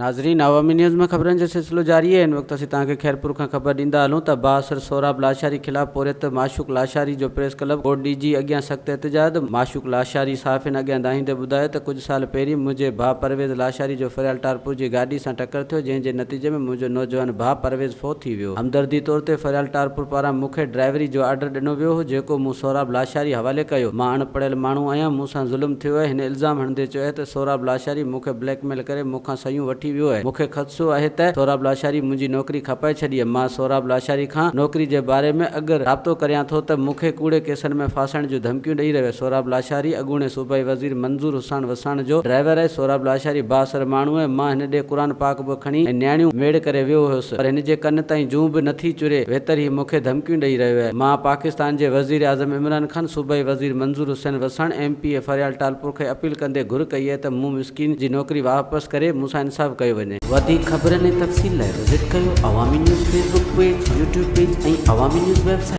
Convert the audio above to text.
नाज़रीन, अवामी न्यूज़ में ख़बरनि जो सिलसिलो जारी है। इन वक्त असीं तव्हांखे ख़ैरपुर खां ख़बर ॾींदा हलूं त बासर सोहराब लाशारी ख़िलाफ़ पोरियत माशूक लाशारी जो प्रेस क्लब कोर्ट डीजी अॻियां सख़्त एहतजाज। माशूक लाशारी साफ़िन अॻियां दाहींदे ॿुधायो त कुझु साल पहिरीं मुंहिंजे भाउ परवेज़ लाशारी जो फरियाल टारपुर जी गाॾी सां टकर थियो, जंहिंजे नतीजे में मुंहिंजो नौजवान भाउ परवेज़ फ़ौत थी वियो। हमदर्दी तौर ते फरियाल टारपुर पारां मूंखे ड्राइवरी जो ऑर्डर ॾिनो वियो हो, जेको मूं सोहराब लाशारी हवाले कयो। मां अणपढ़ियल माण्हू आहियां, मूंसां ज़ुल्म थियो आहे। हिन इल्ज़ाम हणंदे चयो त सोहराब लाशारी मूंखे ब्लैकमेल करे मूंखां सयूं वठी वियो आहे। मूंखे ख़दशो आहे त सोहराब लाशारी मुंहिंजी नौकरी खपाए छॾी आहे। मां सोहराब लाशारी खां नौकरी जे बारे में अगरि राब्तो करियां थो त मूंखे कूड़े केसनि में फासण जूं धमकियूं ॾेई रहियो आहे। सोहराब लाशारी अॻूणे सूबाई वज़ीर मंज़ूर हुसैन वसाण जो ड्राइवर आहे। सोहराब लाशारी बासर माण्हू आहे। मां हिन ॾे क़ुर पाक बि खणी ऐं न्याणियूं मेड़ करे वियो हुयुसि, पर हिन जे कन ताईं जूं बि नथी चुरे, वेतर ही मूंखे धमकियूं ॾेई रहियो आहे। मां पाकिस्तान जे वज़ीर आज़म इमरान ख़ान, सूबाई वज़ीर मंज़ूर हुसैन वसाण, MP फरियाल टालपुर खे अपील कंदे घुर कई आहे त मूं मिस्किन जी नौकरी वापसि करे मूंसां इंसाफ़ कयो वञे। वधीक ख़बरनि ऐं तफ़सील लाइ विज़िट कयो अवामी news Facebook page, YouTube page ऐं अवामी न्यूज़ वेबसाइट।